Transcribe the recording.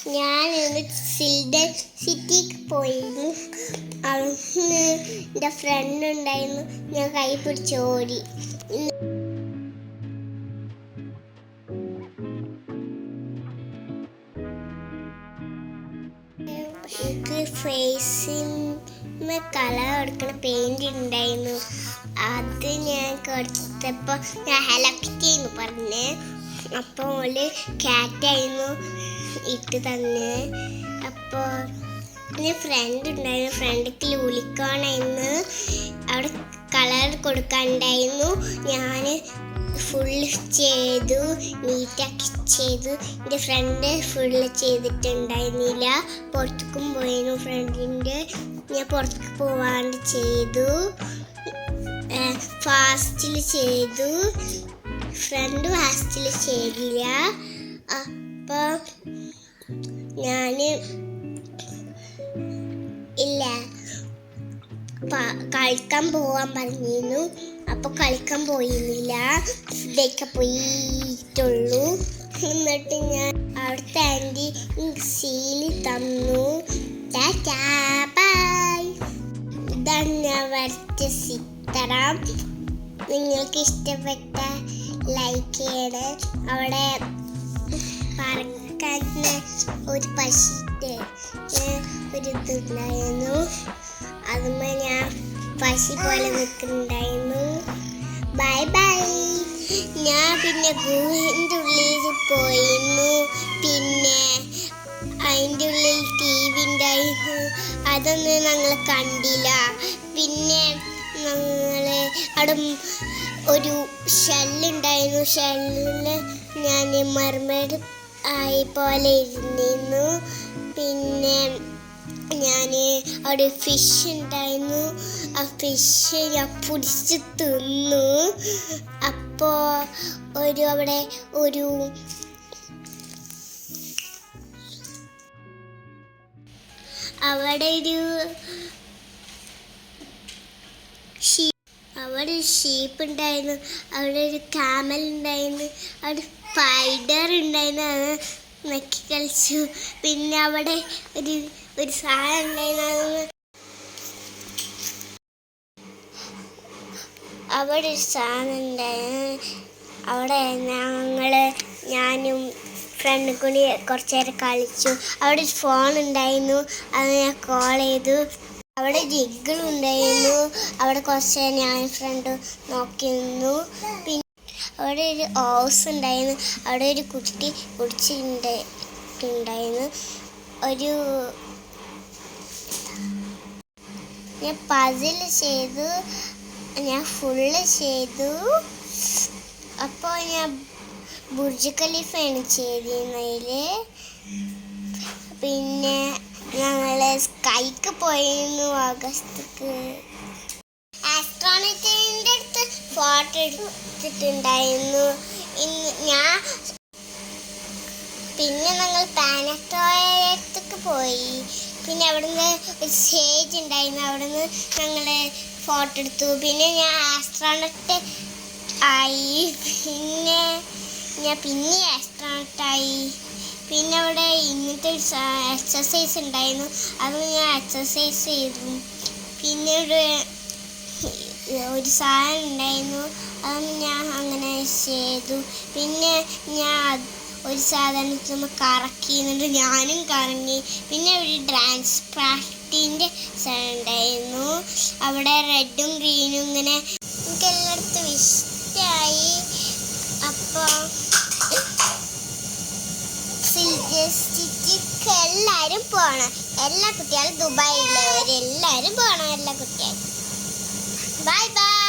ഞാൻ ഇന്ന് സിൽഡൻ സിറ്റിക്ക് പോയിരുന്നു. അന്ന് എൻ്റെ ഫ്രണ്ട് ഉണ്ടായിരുന്നു. ഞാൻ കൈ പിടിച്ച് ഓടി. എനിക്ക് ഫേസിന് കളർ കൊടുക്കുന്ന പെയിന്റ് ഉണ്ടായിരുന്നു. അത് ഞാൻ കൊടുത്തപ്പോൾ ഞാൻ ഹലോ കിറ്റി എന്ന് പറഞ്ഞേ. അപ്പോൾ ഓള് ക്യാറ്റായിരുന്നു ഇട്ട് തന്നെ. അപ്പോൾ എൻ്റെ ഫ്രണ്ട് ഉണ്ടായിരുന്നു. ഫ്രണ്ടിക്ക് ലൂലിക്കോണായിരുന്നു. അവിടെ കളർ കൊടുക്കാനുണ്ടായിരുന്നു. ഞാൻ ഫുള്ള് ചെയ്തു, നീറ്റാക്കി ചെയ്തു. എൻ്റെ ഫ്രണ്ട് ഫുള്ള് ചെയ്തിട്ടുണ്ടായിരുന്നില്ല. പുറത്തേക്കും പോയിരുന്നു ഫ്രണ്ടിൻ്റെ. ഞാൻ പുറത്തേക്ക് പോവാണ്ട് ചെയ്തു, ഫാസ്റ്റിൽ ചെയ്തു. ഫ്രണ്ട് ഫാസ്റ്റിൽ ചെയ്തില്ല. അപ്പോൾ ഞാൻ ഇല്ല കളിക്കാൻ പോവാൻ പറഞ്ഞിരുന്നു. അപ്പോൾ കളിക്കാൻ പോയിരുന്നില്ല, ഇതൊക്കെ പോയിട്ടുള്ളൂ. എന്നിട്ട് ഞാൻ അവിടുത്തെ ആൻറ്റി സീല് തന്നു. ബൈ. ഇതാണ് ഞാൻ വരച്ച ചിത്രം. നിങ്ങൾക്ക് ഇഷ്ടപ്പെട്ട ലൈക്ക് ചെയ്യണേ. അവിടെ പറക്കാൻ ഒരു പശുവിൻ്റെ ഒരു ഇതുണ്ടായിരുന്നു. അതുമ്മ ഞാൻ പശു പോലെ നിൽക്കുന്നുണ്ടായിരുന്നു. Bye bye. ഞാൻ പിന്നെ ഗുഹൻ്റെ ഉള്ളിൽ പോയിരുന്നു. പിന്നെ അതിൻ്റെ ഉള്ളിൽ TV ഉണ്ടായിരുന്നു. അതൊന്നും ഞങ്ങൾ കണ്ടില്ല. പിന്നെ ഞങ്ങൾ അവിടെ ഒരു ഷെല്ലുണ്ടായിരുന്നു. ഷെല്ലിൽ ഞാൻ മർമേഡ് ആയി പോലെ ഇരുന്നിരുന്നു. പിന്നെ ഞാൻ അവിടെ ഫിഷ് ഉണ്ടായിരുന്നു. ആ ഫിഷ് ഞാൻ പിടിച്ച് തിന്നു. അപ്പോൾ അവിടെ ഒരു ഷീപ്പ് ഉണ്ടായിരുന്നു. അവിടെ ഒരു കാമൽ ഉണ്ടായിരുന്നു. അവിടെ സ്പൈഡർ ഉണ്ടായിരുന്നു. അത് നക്കി കളിച്ചു. പിന്നെ അവിടെ ഒരു സാധനം ഉണ്ടായിരുന്നു. അവിടെ ഒരു സാധനം ഉണ്ടായിരുന്നു. അവിടെ ഞാനും ഫ്രണ്ടും കൂടി കുറച്ച് നേരം കളിച്ചു. അവിടെ ഒരു ഫോൺ ഉണ്ടായിരുന്നു. അത് ഞാൻ കോൾ ചെയ്തു. അവിടെ ജിഗ്ഗിളും ഉണ്ടായിരുന്നു. അവിടെ കുറച്ച് നേരം ഞാനും ഫ്രണ്ടും നോക്കി നിന്നു. പിന്നെ അവിടെ ഒരു ഹൗസ് ഉണ്ടായിരുന്നു. അവിടെ ഒരു കുട്ടി കുടിച്ചിട്ടുണ്ടായിരുന്നു. ഞാൻ പസിൽ ചെയ്തു. ഞാൻ ഫുള്ള് ചെയ്തു. അപ്പോൾ ഞാൻ ബുർജ് ഖലീഫയാണ് ചെയ്തിരുന്നതിൽ. പിന്നെ ഞങ്ങൾ സ്കൈക്ക് പോയിരുന്നു ആഗസ്റ്റിക്ക്. ആസ്ട്രോണറ്റിൻ്റെ അടുത്ത് ഫോട്ടോ എടുത്തിട്ടുണ്ടായിരുന്നു. പിന്നെ ഞങ്ങൾ പ്ലാനറ്റോറിയത്തേക്ക് പോയി. പിന്നെ അവിടുന്ന് ഒരു സ്റ്റേജ് ഉണ്ടായിരുന്നു. അവിടുന്ന് ഞങ്ങൾ ഫോട്ടോ എടുത്തു. പിന്നെ ഞാൻ ആസ്ട്രോണറ്റ് ആയി. പിന്നെ ആസ്ട്രോണറ്റായി. പിന്നെ അവിടെ ഇന്നത്തെ എക്സസൈസ് ഉണ്ടായിരുന്നു. അത് ഞാൻ എക്സസൈസ് ചെയ്തു. പിന്നെ ഒരു സാധനം ഉണ്ടായിരുന്നു. അത് ഞാൻ അങ്ങനെ ചെയ്തു. പിന്നെ ഞാൻ ഒരു സാധനത്തിൽ കറക്കി. എന്നിട്ട് ഞാനും കറങ്ങി. പിന്നെ ഒരു ഡാൻസ് പ്രാക്ടീസിൻ്റെ സാധനം ഉണ്ടായിരുന്നു. അവിടെ റെഡും ഗ്രീനും ഇങ്ങനെ എനിക്ക് എല്ലായിടത്തും ഇഷ്ടമായി. അപ്പോൾ സിറ്റിക്ക് എല്ലാവരും പോകണം. എല്ലാ കുട്ടികളും ദുബായിലുള്ളവരെല്ലാവരും പോകണം. എല്ലാ കുട്ടികളും ബൈ ബൈ.